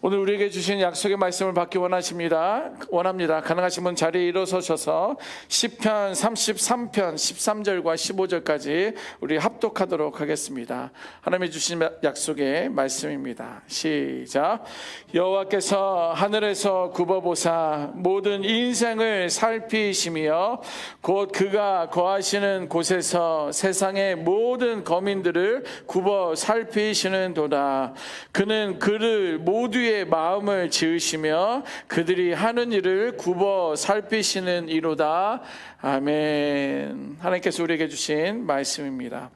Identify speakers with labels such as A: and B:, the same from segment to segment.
A: 오늘 우리에게 주신 약속의 말씀을 받기 원합니다. 가능하신 분 자리에 일어서셔서 시편 33편 13절과 15절까지 우리 합독하도록 하겠습니다. 하나님이 주신 약속의 말씀입니다. 시작. 여호와께서 하늘에서 굽어보사 모든 인생을 살피시며 곧 그가 거하시는 곳에서 세상의 모든 거민들을 굽어 살피시는도다. 그는 그를 모두의 마음을 지으시며 그들이 하는 일을 굽어 살피시는 이로다. 아멘. 하나님께서 우리에게 주신 말씀입니다.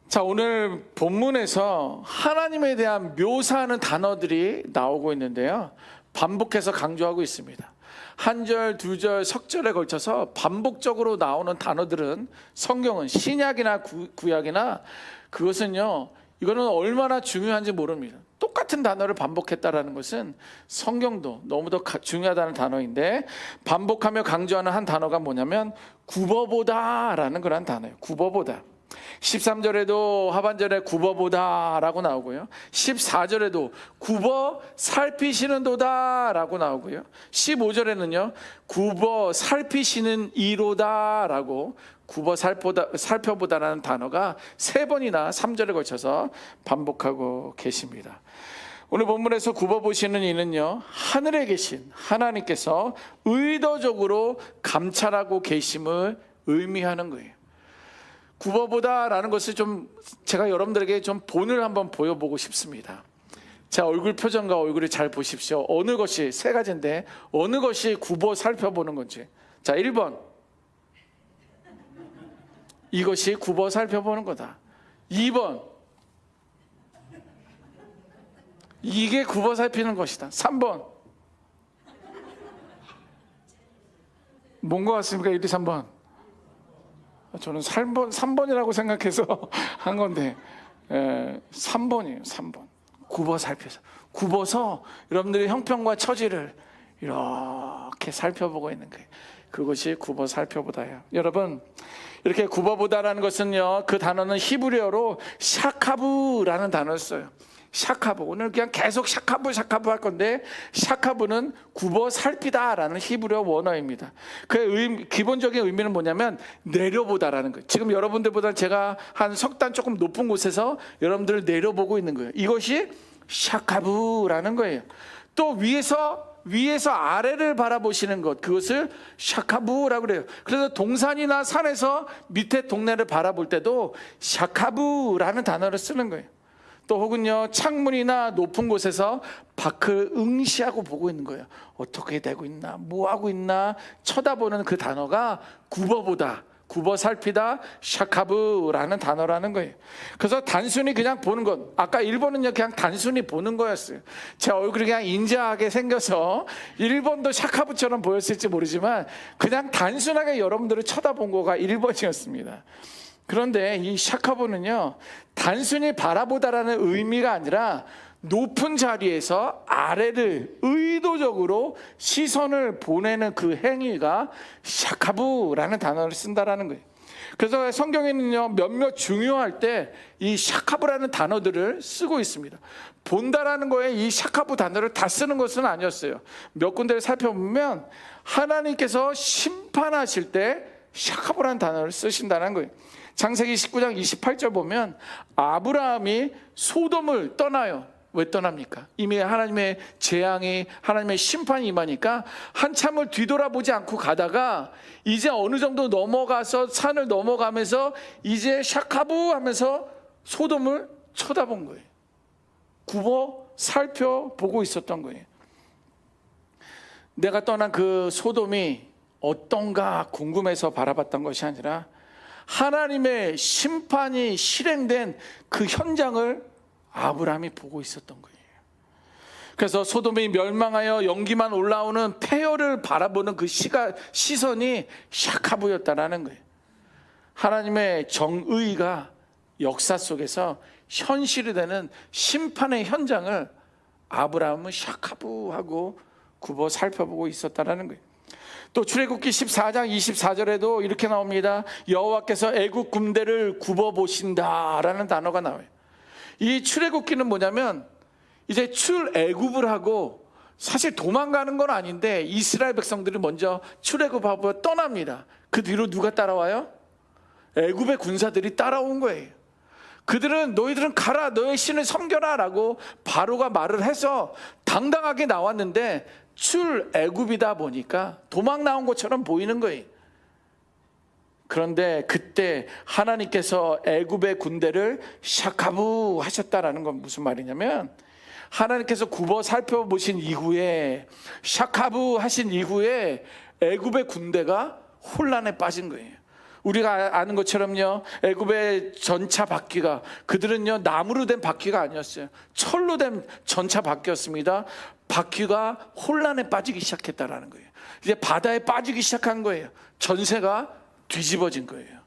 A: 자, 오늘 본문에서 하나님에 대한 묘사하는 단어들이 나오고 있는데요, 반복해서 강조하고 있습니다. 한 절, 두 절, 석절에 걸쳐서 반복적으로 나오는 단어들은 성경은 신약이나 구약이나 그것은요, 이거는 얼마나 중요한지 모릅니다. 똑같은 단어를 반복했다라는 것은 성경도 너무도 중요하다는 단어인데, 반복하며 강조하는 한 단어가 뭐냐면 굽어보다 라는 그런 단어예요. 굽어보다. 13절에도 하반절에 굽어보다 라고 나오고요, 14절에도 굽어 살피시는 도다 라고 나오고요, 15절에는요 굽어 살피시는 이로다 라고 굽어 살펴보다라는 단어가 3번이나 3절에 걸쳐서 반복하고 계십니다. 오늘 본문에서 굽어보시는 이는요, 하늘에 계신 하나님께서 의도적으로 감찰하고 계심을 의미하는 거예요. 굽어보다라는 것을 좀 제가 여러분들에게 좀 본을 한번 보여보고 싶습니다. 제 얼굴 표정과 얼굴을 잘 보십시오. 어느 것이, 3가지인데 어느 것이 굽어 살펴보는 건지. 자, 1번, 이것이 굽어 살펴보는 거다. 2번, 이게 굽어 살피는 것이다. 3번, 뭔 것 같습니까? 1, 2, 3번. 저는 3번이라고 생각해서 한 건데 3번이에요. 3번. 굽어 살펴서, 굽어서 여러분들의 형편과 처지를 이렇게 살펴보고 있는 거예요. 그것이 굽어 살펴보다예요. 여러분, 이렇게 굽어보다라는 것은요, 그 단어는 히브리어로 샤카브라는 단어를 써요. 샤카브. 오늘 그냥 계속 샤카브 할 건데, 샤카브는 굽어 살피다라는 히브리어 원어입니다. 그 기본적인 의미는 뭐냐면 내려보다라는 거예요. 지금 여러분들보다 제가 한 석 단 조금 높은 곳에서 여러분들을 내려보고 있는 거예요. 이것이 샤카브라는 거예요. 또 위에서 아래를 바라보시는 것, 그것을 샤카브라고 그래요. 그래서 동산이나 산에서 밑에 동네를 바라볼 때도 샤카브라는 단어를 쓰는 거예요. 또 혹은요, 창문이나 높은 곳에서 밖을 응시하고 보고 있는 거예요. 어떻게 되고 있나, 뭐 하고 있나 쳐다보는 그 단어가 굽어보다, 굽어 살피다, 샤카브라는 단어라는 거예요. 그래서 단순히 그냥 보는 것, 아까 1번은요 그냥 단순히 보는 거였어요. 제 얼굴이 그냥 인자하게 생겨서 1번도 샤카브처럼 보였을지 모르지만 그냥 단순하게 여러분들을 쳐다본 거가 1번이었습니다. 그런데 이 샤카브는요, 단순히 바라보다라는 의미가 아니라 높은 자리에서 아래를 의도적으로 시선을 보내는 그 행위가 샤카브라는 단어를 쓴다라는 거예요. 그래서 성경에는요, 몇몇 중요할 때 이 샤카브라는 단어들을 쓰고 있습니다. 본다라는 거에 이 샤카브 단어를 다 쓰는 것은 아니었어요. 몇 군데를 살펴보면 하나님께서 심판하실 때 샤카브라는 단어를 쓰신다는 거예요. 창세기 19장 28절 보면 아브라함이 소돔을 떠나요. 왜 떠납니까? 이미 하나님의 재앙이, 하나님의 심판이 임하니까 한참을 뒤돌아보지 않고 가다가 이제 어느 정도 넘어가서 산을 넘어가면서 이제 샤카브 하면서 소돔을 쳐다본 거예요. 굽어 살펴보고 있었던 거예요. 내가 떠난 그 소돔이 어떤가 궁금해서 바라봤던 것이 아니라 하나님의 심판이 실행된 그 현장을 아브라함이 보고 있었던 거예요. 그래서 소돔이 멸망하여 연기만 올라오는 폐허를 바라보는 그 시선이 샤카브였다라는 거예요. 하나님의 정의가 역사 속에서 현실이 되는 심판의 현장을 아브라함은 샤카브하고 굽어 살펴보고 있었다라는 거예요. 또 출애굽기 14장 24절에도 이렇게 나옵니다. 여호와께서 애국 군대를 굽어 보신다라는 단어가 나와요. 이 출애굽기는 뭐냐면 이제 출애굽을 하고, 사실 도망가는 건 아닌데 이스라엘 백성들이 먼저 출애굽하고 떠납니다. 그 뒤로 누가 따라와요? 애굽의 군사들이 따라온 거예요. 그들은 너희들은 가라, 너의 신을 섬겨라 라고 바로가 말을 해서 당당하게 나왔는데, 출애굽이다 보니까 도망 나온 것처럼 보이는 거예요. 그런데 그때 하나님께서 애굽의 군대를 샤카부 하셨다라는 건 무슨 말이냐면, 하나님께서 굽어 살펴보신 이후에, 샤카부 하신 이후에 애굽의 군대가 혼란에 빠진 거예요. 우리가 아는 것처럼요, 애굽의 전차 바퀴가, 그들은요 나무로 된 바퀴가 아니었어요. 철로 된 전차 바퀴였습니다. 바퀴가 혼란에 빠지기 시작했다라는 거예요. 이제 바다에 빠지기 시작한 거예요. 전세가 뒤집어진 거예요.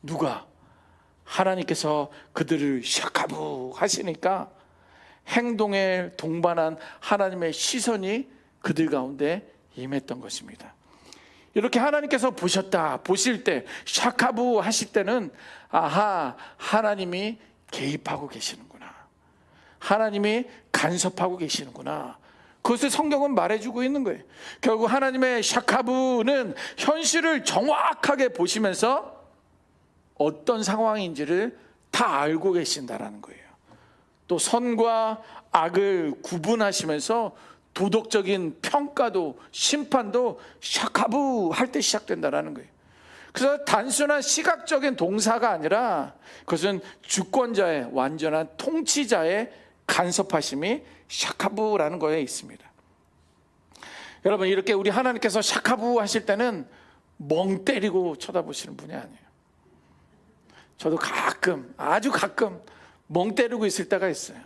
A: 누가? 하나님께서 그들을 샤카부 하시니까 행동에 동반한 하나님의 시선이 그들 가운데 임했던 것입니다. 이렇게 하나님께서 보실 때, 샤카부 하실 때는, 아하, 하나님이 개입하고 계시는구나, 하나님이 간섭하고 계시는구나, 그것을 성경은 말해주고 있는 거예요. 결국 하나님의 샤카부는 현실을 정확하게 보시면서 어떤 상황인지를 다 알고 계신다라는 거예요. 또 선과 악을 구분하시면서 도덕적인 평가도 심판도 샤카부 할 때 시작된다라는 거예요. 그래서 단순한 시각적인 동사가 아니라 그것은 주권자의, 완전한 통치자의 간섭하심이 샤카부라는 거에 있습니다. 여러분, 이렇게 우리 하나님께서 샤카부 하실 때는 멍 때리고 쳐다보시는 분이 아니에요. 저도 가끔, 아주 가끔 멍 때리고 있을 때가 있어요.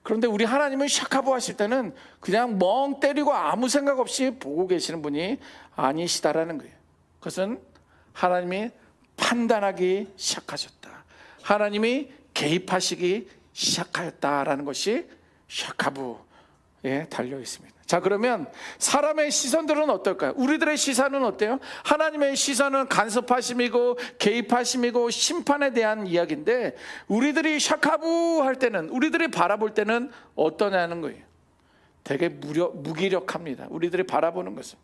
A: 그런데 우리 하나님은 샤카부 하실 때는 그냥 멍 때리고 아무 생각 없이 보고 계시는 분이 아니시다라는 거예요. 그것은 하나님이 판단하기 시작하셨다, 하나님이 개입하시기 시작하였다라는 것이 샤카부에 달려 있습니다. 자, 그러면 사람의 시선들은 어떨까요? 우리들의 시선은 어때요? 하나님의 시선은 간섭하심이고 개입하심이고 심판에 대한 이야기인데, 우리들이 샤카부 할 때는, 우리들이 바라볼 때는 어떠냐는 거예요. 되게 무기력합니다. 우리들이 바라보는 것은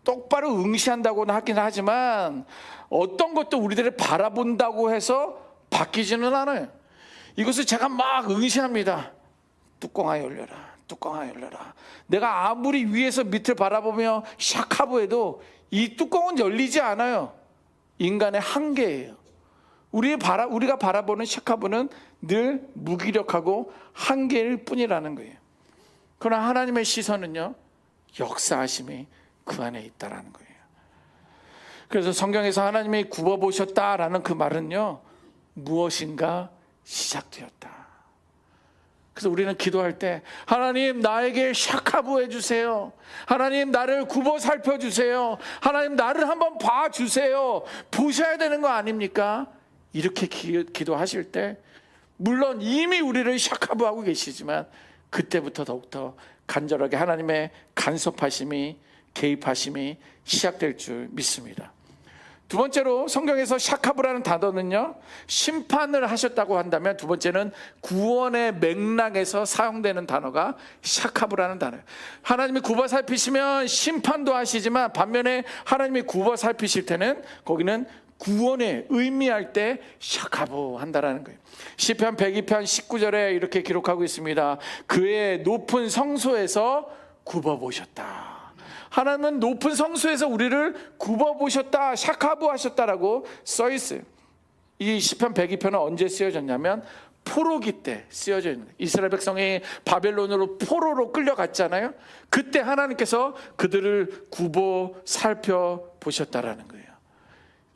A: 똑바로 응시한다고는 하긴 하지만 어떤 것도 우리들이 바라본다고 해서 바뀌지는 않아요. 이것을 제가 막 응시합니다. 뚜껑아 열려라, 뚜껑아 열려라. 내가 아무리 위에서 밑을 바라보며 샤카부해도 이 뚜껑은 열리지 않아요. 인간의 한계예요. 우리가 바라보는 샤카부는 늘 무기력하고 한계일 뿐이라는 거예요. 그러나 하나님의 시선은요, 역사하심이 그 안에 있다라는 거예요. 그래서 성경에서 하나님이 굽어보셨다라는 그 말은요, 무엇인가 시작되었다. 그래서 우리는 기도할 때, 하나님 나에게 샤카부 해주세요, 하나님 나를 굽어 살펴주세요, 하나님 나를 한번 봐주세요, 보셔야 되는 거 아닙니까? 이렇게 기도하실 때 물론 이미 우리를 샤카부하고 계시지만 그때부터 더욱더 간절하게 하나님의 간섭하심이, 개입하심이 시작될 줄 믿습니다. 두 번째로 성경에서 샤카부라는 단어는요, 심판을 하셨다고 한다면, 두 번째는 구원의 맥락에서 사용되는 단어가 샤카부라는 단어예요. 하나님이 굽어 살피시면 심판도 하시지만, 반면에 하나님이 굽어 살피실 때는 거기는 구원에 의미할 때 샤카부 한다라는 거예요. 시편 102편 19절에 이렇게 기록하고 있습니다. 그의 높은 성소에서 굽어보셨다. 하나님은 높은 성소에서 우리를 굽어보셨다, 샤카부 하셨다라고 써있어요. 이 시편 102편은 언제 쓰여졌냐면 포로기 때 쓰여져 있는 거예요. 이스라엘 백성이 바벨론으로 포로로 끌려갔잖아요. 그때 하나님께서 그들을 굽어 살펴보셨다라는 거예요.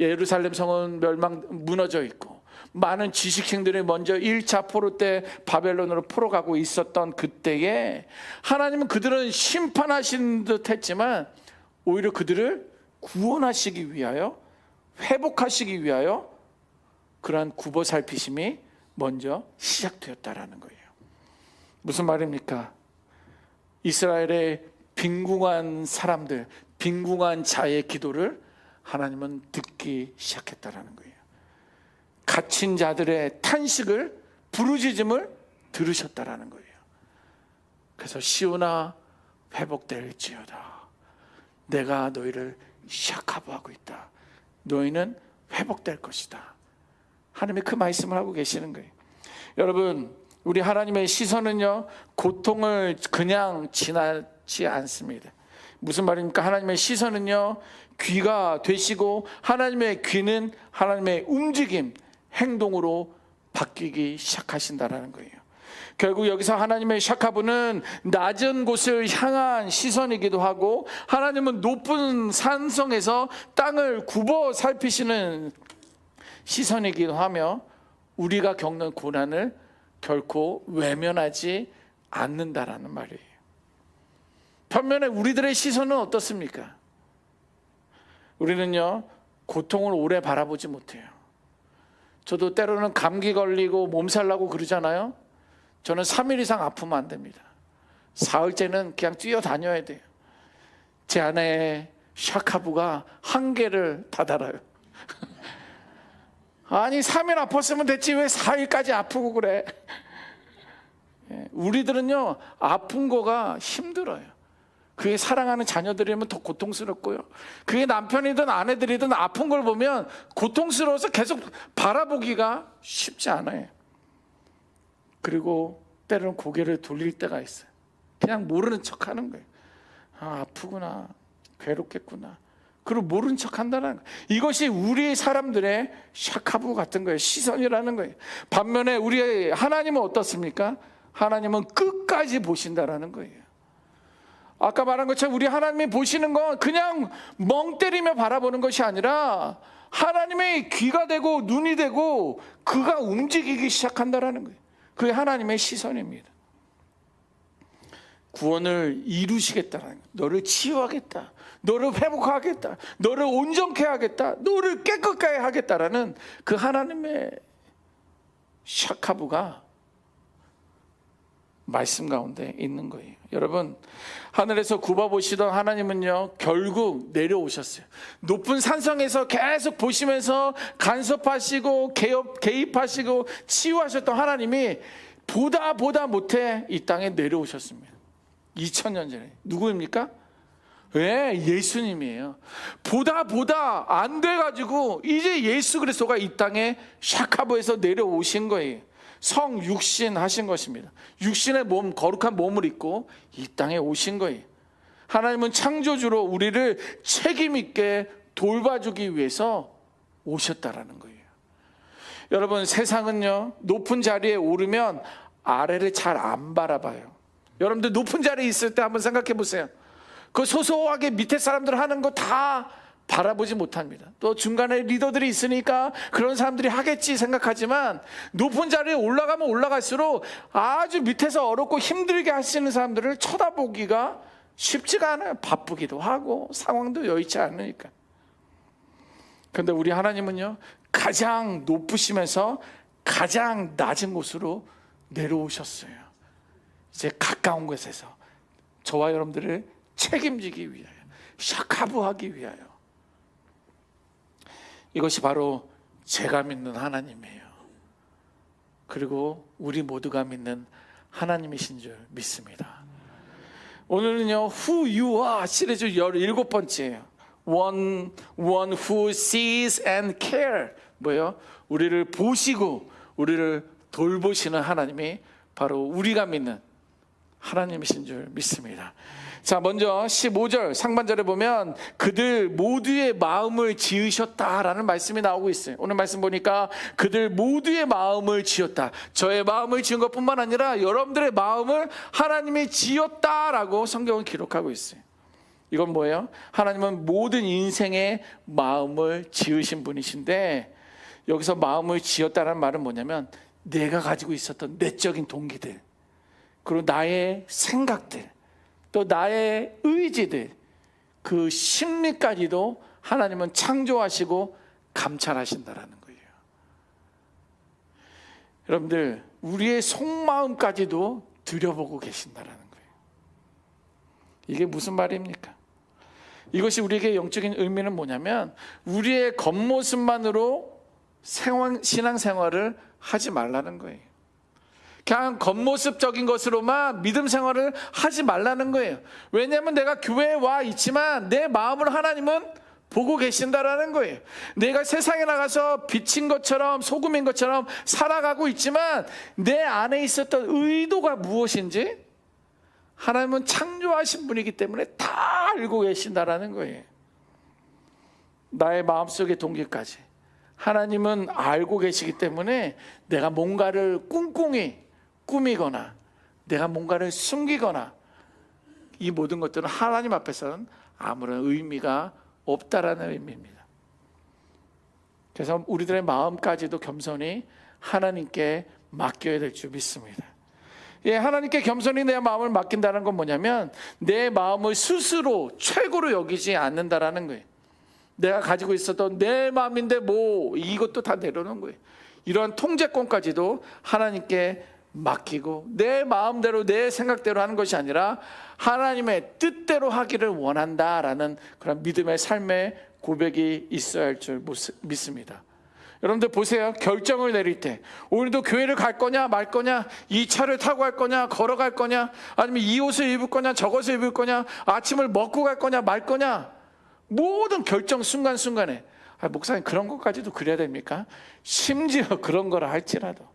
A: 예루살렘 성은 무너져 있고 많은 지식층들이 먼저 1차 포로 때 바벨론으로 포로 가고 있었던 그때에 하나님은 그들은 심판하신 듯 했지만 오히려 그들을 구원하시기 위하여, 회복하시기 위하여 그러한 굽어 살피심이 먼저 시작되었다라는 거예요. 무슨 말입니까? 이스라엘의 빈궁한 사람들, 빈궁한 자의 기도를 하나님은 듣기 시작했다라는 거예요. 갇힌 자들의 탄식을, 부르짖음을 들으셨다라는 거예요. 그래서 시온아 회복될지어다. 내가 너희를 샤카브하고 있다. 너희는 회복될 것이다. 하나님이 그 말씀을 하고 계시는 거예요. 여러분, 우리 하나님의 시선은요, 고통을 그냥 지나지 않습니다. 무슨 말입니까? 하나님의 시선은요, 귀가 되시고 하나님의 귀는 하나님의 움직임, 행동으로 바뀌기 시작하신다라는 거예요. 결국 여기서 하나님의 샤카브는 낮은 곳을 향한 시선이기도 하고, 하나님은 높은 산성에서 땅을 굽어 살피시는 시선이기도 하며, 우리가 겪는 고난을 결코 외면하지 않는다라는 말이에요. 반면에 우리들의 시선은 어떻습니까? 우리는요, 고통을 오래 바라보지 못해요. 저도 때로는 감기 걸리고 몸살 나고 그러잖아요. 저는 3일 이상 아프면 안 됩니다. 사흘째는 그냥 뛰어다녀야 돼요. 제 안에 샤카부가 한계를 다다라요. 아니 3일 아팠으면 됐지 왜 4일까지 아프고 그래. 우리들은요, 아픈 거가 힘들어요. 그게 사랑하는 자녀들이면 더 고통스럽고요, 그게 남편이든 아내들이든 아픈 걸 보면 고통스러워서 계속 바라보기가 쉽지 않아요. 그리고 때로는 고개를 돌릴 때가 있어요. 그냥 모르는 척 하는 거예요. 아프구나, 괴롭겠구나, 그리고 모른 척 한다는 거예요. 이것이 우리 사람들의 샤카부 같은 거예요. 시선이라는 거예요. 반면에 우리 하나님은 어떻습니까? 하나님은 끝까지 보신다라는 거예요. 아까 말한 것처럼 우리 하나님이 보시는 건 그냥 멍 때리며 바라보는 것이 아니라 하나님의 귀가 되고 눈이 되고 그가 움직이기 시작한다라는 거예요. 그게 하나님의 시선입니다. 구원을 이루시겠다는 거예요. 너를 치유하겠다, 너를 회복하겠다, 너를 온전케 하겠다, 너를 깨끗하게 하겠다라는 그 하나님의 샤카부가 말씀 가운데 있는 거예요. 여러분, 하늘에서 굽어보시던 하나님은요, 결국 내려오셨어요. 높은 산성에서 계속 보시면서 간섭하시고 개입하시고 치유하셨던 하나님이 보다 못해 이 땅에 내려오셨습니다. 2000년 전에. 누구입니까? 왜? 예수님이에요. 보다 안 돼가지고 이제 예수 그리스도가 이 땅에 샤카브에서 내려오신 거예요. 성육신 하신 것입니다. 육신의 몸, 거룩한 몸을 입고 이 땅에 오신 거예요. 하나님은 창조주로 우리를 책임 있게 돌봐주기 위해서 오셨다라는 거예요. 여러분, 세상은요, 높은 자리에 오르면 아래를 잘 안 바라봐요. 여러분들 높은 자리에 있을 때 한번 생각해 보세요. 그 소소하게 밑에 사람들 하는 거 다 바라보지 못합니다. 또 중간에 리더들이 있으니까 그런 사람들이 하겠지 생각하지만, 높은 자리에 올라가면 올라갈수록 아주 밑에서 어렵고 힘들게 하시는 사람들을 쳐다보기가 쉽지가 않아요. 바쁘기도 하고 상황도 여의치 않으니까. 그런데 우리 하나님은요, 가장 높으시면서 가장 낮은 곳으로 내려오셨어요. 이제 가까운 곳에서 저와 여러분들을 책임지기 위하여, 샤카부하기 위하여. 이것이 바로 제가 믿는 하나님이에요. 그리고 우리 모두가 믿는 하나님이신 줄 믿습니다. 오늘은요, Who You Are 시리즈 17번째예요. One who sees and care. 뭐예요? 우리를 보시고 우리를 돌보시는 하나님이 바로 우리가 믿는 하나님이신 줄 믿습니다. 자, 먼저 15절 상반절에 보면 그들 모두의 마음을 지으셨다라는 말씀이 나오고 있어요. 오늘 말씀 보니까 그들 모두의 마음을 지었다. 저의 마음을 지은 것뿐만 아니라 여러분들의 마음을 하나님이 지었다라고 성경은 기록하고 있어요. 이건 뭐예요? 하나님은 모든 인생의 마음을 지으신 분이신데, 여기서 마음을 지었다는 말은 뭐냐면 내가 가지고 있었던 내적인 동기들, 그리고 나의 생각들, 또 나의 의지들, 그 심리까지도 하나님은 창조하시고 감찰하신다라는 거예요. 여러분들, 우리의 속마음까지도 들여보고 계신다라는 거예요. 이게 무슨 말입니까? 이것이 우리에게 영적인 의미는 뭐냐면, 우리의 겉모습만으로 신앙생활을 하지 말라는 거예요. 그냥 겉모습적인 것으로만 믿음 생활을 하지 말라는 거예요. 왜냐하면 내가 교회에 와 있지만 내 마음을 하나님은 보고 계신다라는 거예요. 내가 세상에 나가서 빛인 것처럼 소금인 것처럼 살아가고 있지만 내 안에 있었던 의도가 무엇인지 하나님은 창조하신 분이기 때문에 다 알고 계신다라는 거예요. 나의 마음속의 동기까지 하나님은 알고 계시기 때문에 내가 뭔가를 꿍꿍이 꾸미거나 내가 뭔가를 숨기거나 이 모든 것들은 하나님 앞에서는 아무런 의미가 없다라는 의미입니다. 그래서 우리들의 마음까지도 겸손히 하나님께 맡겨야 될 줄 믿습니다. 예, 하나님께 겸손히 내 마음을 맡긴다는 건 뭐냐면 내 마음을 스스로 최고로 여기지 않는다라는 거예요. 내가 가지고 있었던 내 마음인데 뭐 이것도 다 내려놓은 거예요. 이러한 통제권까지도 하나님께 맡기고 내 마음대로 내 생각대로 하는 것이 아니라 하나님의 뜻대로 하기를 원한다라는 그런 믿음의 삶의 고백이 있어야 할 줄 믿습니다. 여러분들 보세요. 결정을 내릴 때 오늘도 교회를 갈 거냐 말 거냐, 이 차를 타고 갈 거냐 걸어갈 거냐, 아니면 이 옷을 입을 거냐 저것을 입을 거냐, 아침을 먹고 갈 거냐 말 거냐, 모든 결정 순간순간에 목사님 그런 것까지도 그래야 됩니까? 심지어 그런 거라 할지라도,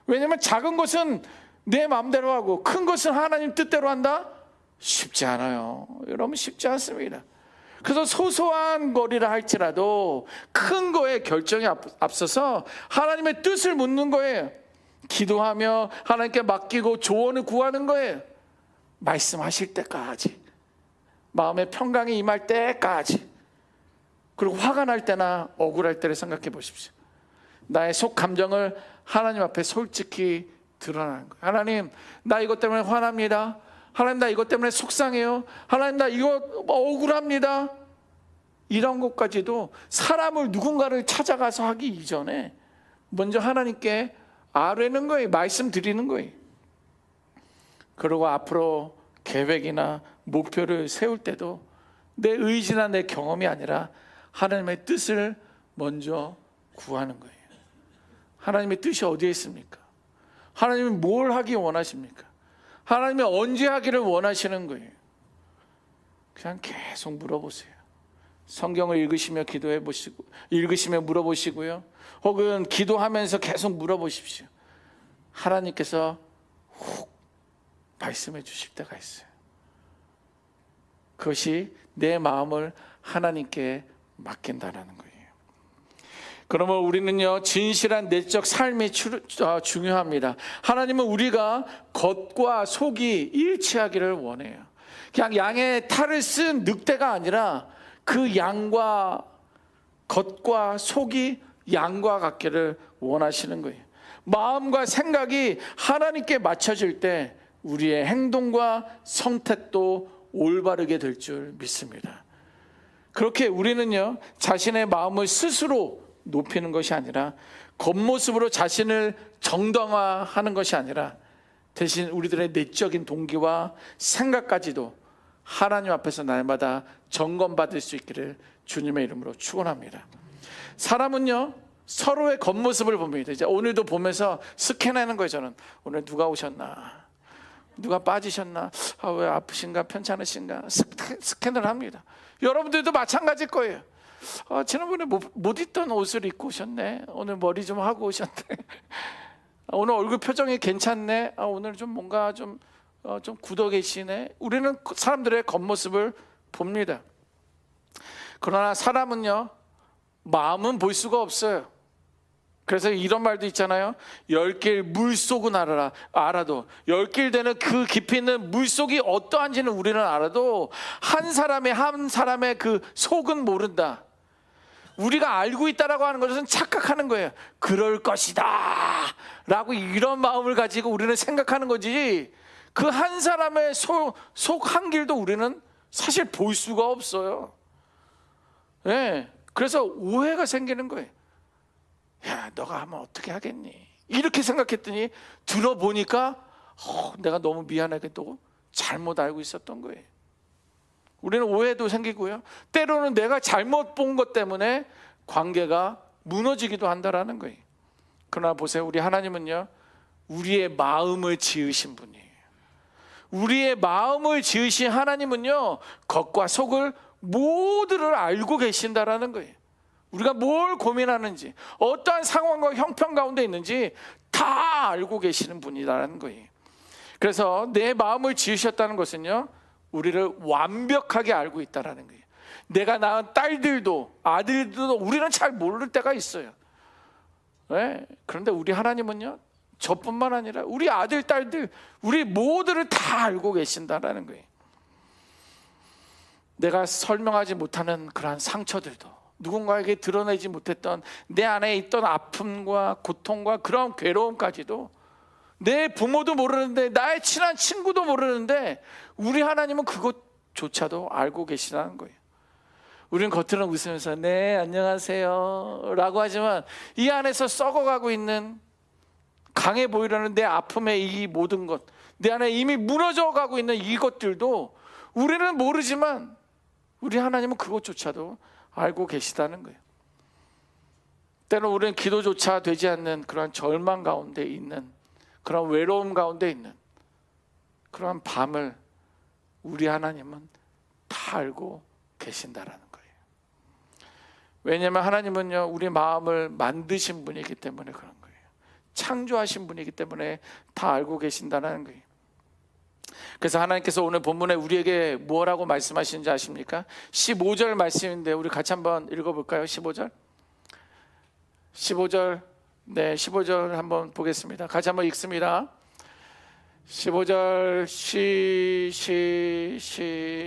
A: 왜냐하면 작은 것은 내 마음대로 하고 큰 것은 하나님 뜻대로 한다? 쉽지 않아요. 여러분 쉽지 않습니다. 그래서 소소한 거리라 할지라도 큰 거에 결정이 앞서서 하나님의 뜻을 묻는 거예요. 기도하며 하나님께 맡기고 조언을 구하는 거예요. 말씀하실 때까지, 마음의 평강이 임할 때까지. 그리고 화가 날 때나 억울할 때를 생각해 보십시오. 나의 속 감정을 하나님 앞에 솔직히 드러나는 거예요. 하나님, 나 이것 때문에 화납니다. 하나님, 나 이것 때문에 속상해요. 하나님, 나 이거 억울합니다. 이런 것까지도 사람을 누군가를 찾아가서 하기 이전에 먼저 하나님께 아뢰는 거예요. 말씀드리는 거예요. 그리고 앞으로 계획이나 목표를 세울 때도 내 의지나 내 경험이 아니라 하나님의 뜻을 먼저 구하는 거예요. 하나님의 뜻이 어디에 있습니까? 하나님이 뭘 하기 원하십니까? 하나님이 언제 하기를 원하시는 거예요. 그냥 계속 물어보세요. 성경을 읽으시며 기도해 보시고, 읽으시며 물어보시고요. 혹은 기도하면서 계속 물어보십시오. 하나님께서 훅 말씀해 주실 때가 있어요. 그것이 내 마음을 하나님께 맡긴다라는 거예요. 그러면 우리는요, 진실한 내적 삶이 중요합니다. 하나님은 우리가 겉과 속이 일치하기를 원해요. 그냥 양의 탈을 쓴 늑대가 아니라 그 양과 겉과 속이 양과 같기를 원하시는 거예요. 마음과 생각이 하나님께 맞춰질 때 우리의 행동과 선택도 올바르게 될 줄 믿습니다. 그렇게 우리는요, 자신의 마음을 스스로 높이는 것이 아니라 겉모습으로 자신을 정당화하는 것이 아니라 대신 우리들의 내적인 동기와 생각까지도 하나님 앞에서 날마다 점검받을 수 있기를 주님의 이름으로 축원합니다. 사람은요, 서로의 겉모습을 봅니다. 이제 오늘도 보면서 스캔하는 거예요. 저는 오늘 누가 오셨나, 누가 빠지셨나, 왜 아프신가 편찮으신가 스캔을 합니다. 여러분들도 마찬가지일 거예요. 지난번에 못 입던 옷을 입고 오셨네. 오늘 머리 좀 하고 오셨네. 오늘 얼굴 표정이 괜찮네. 오늘 좀 뭔가 좀 굳어 계시네. 우리는 사람들의 겉모습을 봅니다. 그러나 사람은요, 마음은 볼 수가 없어요. 그래서 이런 말도 있잖아요. 10길 물속은 알아도 10길 되는 그 깊이 있는 물속이 어떠한지는 우리는 알아도 한 사람의 그 속은 모른다. 우리가 알고 있다라고 하는 것은 착각하는 거예요. 그럴 것이다 라고 이런 마음을 가지고 우리는 생각하는 거지, 그 한 사람의 속 한 길도 우리는 사실 볼 수가 없어요. 네, 그래서 오해가 생기는 거예요. 야, 너가 하면 어떻게 하겠니? 이렇게 생각했더니 들어보니까 내가 너무 미안하게 또 잘못 알고 있었던 거예요. 우리는 오해도 생기고요, 때로는 내가 잘못 본 것 때문에 관계가 무너지기도 한다라는 거예요. 그러나 보세요, 우리 하나님은요, 우리의 마음을 지으신 분이에요. 우리의 마음을 지으신 하나님은요, 겉과 속을 모두를 알고 계신다라는 거예요. 우리가 뭘 고민하는지, 어떠한 상황과 형편 가운데 있는지 다 알고 계시는 분이라는 거예요. 그래서 내 마음을 지으셨다는 것은요, 우리를 완벽하게 알고 있다라는 거예요. 내가 낳은 딸들도 아들들도 우리는 잘 모를 때가 있어요. 네? 그런데 우리 하나님은요, 저뿐만 아니라 우리 아들, 딸들, 우리 모두를 다 알고 계신다라는 거예요. 내가 설명하지 못하는 그러한 상처들도, 누군가에게 드러내지 못했던 내 안에 있던 아픔과 고통과 그런 괴로움까지도 내 부모도 모르는데, 나의 친한 친구도 모르는데 우리 하나님은 그것조차도 알고 계시다는 거예요. 우리는 겉으로는 웃으면서 네 안녕하세요 라고 하지만 이 안에서 썩어가고 있는, 강해 보이려는 내 아픔의 이 모든 것, 내 안에 이미 무너져 가고 있는 이것들도 우리는 모르지만 우리 하나님은 그것조차도 알고 계시다는 거예요. 때로 우리는 기도조차 되지 않는 그러한 절망 가운데 있는, 그런 외로움 가운데 있는 그러한 밤을 우리 하나님은 다 알고 계신다라는 거예요. 왜냐하면 하나님은요, 우리 마음을 만드신 분이기 때문에 그런 거예요. 창조하신 분이기 때문에 다 알고 계신다는 거예요. 그래서 하나님께서 오늘 본문에 우리에게 뭐라고 말씀하시는지 아십니까? 15절 말씀인데 우리 같이 한번 읽어볼까요? 15절 네, 15절 한번 보겠습니다. 같이 한번 읽습니다. 15절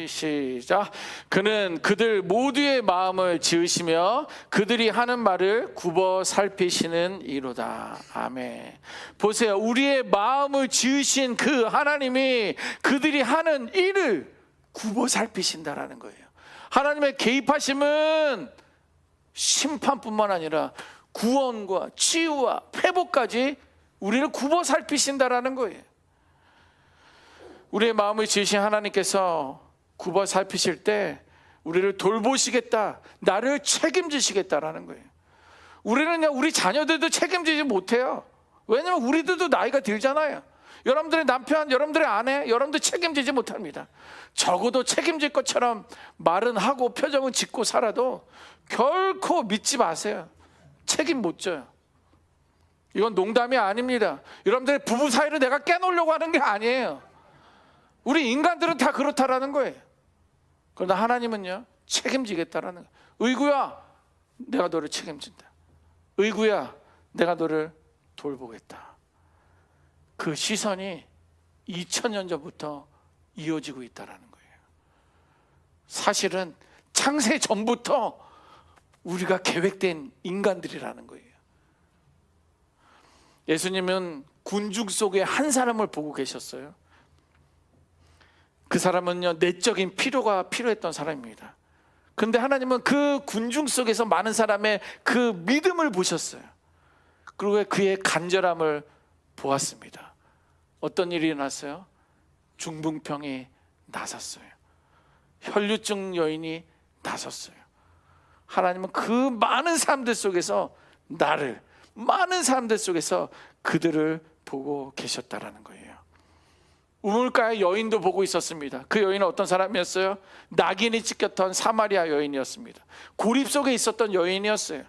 A: 시작. 그는 그들 모두의 마음을 지으시며 그들이 하는 말을 굽어 살피시는 이로다. 아멘. 보세요, 우리의 마음을 지으신 그 하나님이 그들이 하는 일을 굽어 살피신다라는 거예요. 하나님의 개입하심은 심판뿐만 아니라 구원과 치유와 회복까지 우리를 굽어 살피신다라는 거예요. 우리의 마음을 지으신 하나님께서 굽어 살피실 때 우리를 돌보시겠다, 나를 책임지시겠다라는 거예요. 우리는요, 우리 자녀들도 책임지지 못해요. 왜냐하면 우리들도 나이가 들잖아요. 여러분들의 남편, 여러분들의 아내, 여러분들 책임지지 못합니다. 적어도 책임질 것처럼 말은 하고 표정은 짓고 살아도 결코 믿지 마세요. 책임 못 져요. 이건 농담이 아닙니다. 여러분들의 부부 사이를 내가 깨놓으려고 하는 게 아니에요. 우리 인간들은 다 그렇다라는 거예요. 그러나 하나님은요, 책임지겠다라는 거예요. 의구야, 내가 너를 책임진다. 의구야, 내가 너를 돌보겠다. 그 시선이 2000년 전부터 이어지고 있다라는 거예요. 사실은 창세 전부터 우리가 계획된 인간들이라는 거예요. 예수님은 군중 속에 한 사람을 보고 계셨어요. 그 사람은요, 내적인 필요가 필요했던 사람입니다. 그런데 하나님은 그 군중 속에서 많은 사람의 그 믿음을 보셨어요. 그리고 그의 간절함을 보았습니다. 어떤 일이 일어났어요? 중풍병이 나섰어요. 혈류증 여인이 나섰어요. 하나님은 그 많은 사람들 속에서 많은 사람들 속에서 그들을 보고 계셨다라는 거예요. 우물가의 여인도 보고 있었습니다. 그 여인은 어떤 사람이었어요? 낙인이 찍혔던 사마리아 여인이었습니다. 고립 속에 있었던 여인이었어요.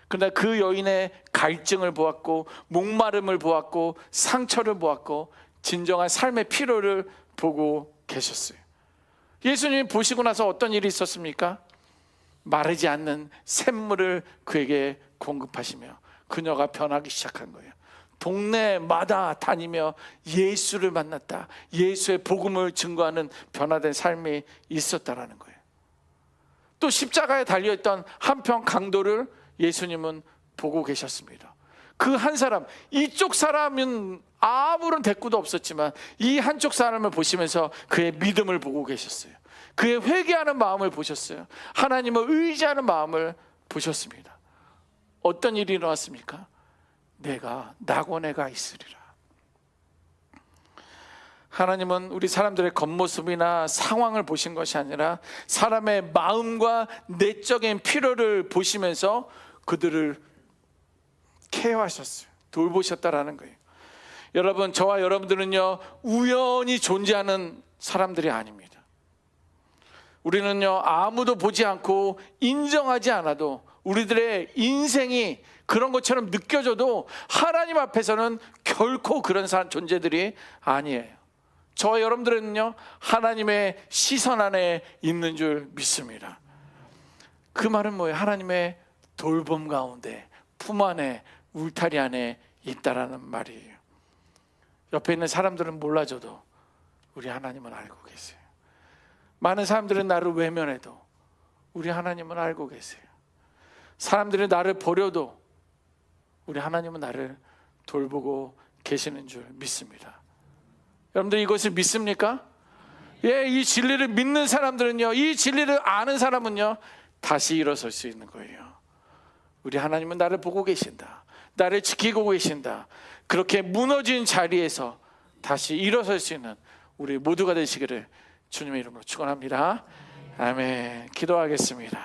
A: 그러나 그 여인의 갈증을 보았고, 목마름을 보았고, 상처를 보았고, 진정한 삶의 필요를 보고 계셨어요. 예수님이 보시고 나서 어떤 일이 있었습니까? 마르지 않는 샘물을 그에게 공급하시며 그녀가 변하기 시작한 거예요. 동네마다 다니며 예수를 만났다. 예수의 복음을 증거하는 변화된 삶이 있었다라는 거예요. 또 십자가에 달려있던 한평 강도를 예수님은 보고 계셨습니다. 그 한 사람, 이쪽 사람은 아무런 대꾸도 없었지만 이 한쪽 사람을 보시면서 그의 믿음을 보고 계셨어요. 그의 회개하는 마음을 보셨어요. 하나님을 의지하는 마음을 보셨습니다. 어떤 일이 일어났습니까? 내가 낙원에가 있으리라. 하나님은 우리 사람들의 겉모습이나 상황을 보신 것이 아니라 사람의 마음과 내적인 필요를 보시면서 그들을 케어하셨어요. 돌보셨다라는 거예요. 여러분, 저와 여러분들은요, 우연히 존재하는 사람들이 아닙니다. 우리는요, 아무도 보지 않고 인정하지 않아도 우리들의 인생이 그런 것처럼 느껴져도 하나님 앞에서는 결코 그런 존재들이 아니에요. 저와 여러분들은요, 하나님의 시선 안에 있는 줄 믿습니다. 그 말은 뭐예요? 하나님의 돌봄 가운데, 품 안에, 울타리 안에 있다라는 말이에요. 옆에 있는 사람들은 몰라줘도 우리 하나님은 알고 계세요. 많은 사람들은 나를 외면해도 우리 하나님은 알고 계세요. 사람들이 나를 버려도 우리 하나님은 나를 돌보고 계시는 줄 믿습니다. 여러분들 이것을 믿습니까? 예, 이 진리를 믿는 사람들은요, 이 진리를 아는 사람은요, 다시 일어설 수 있는 거예요. 우리 하나님은 나를 보고 계신다, 나를 지키고 계신다. 그렇게 무너진 자리에서 다시 일어설 수 있는 우리 모두가 되시기를 주님의 이름으로 축원합니다. 아멘. 기도하겠습니다.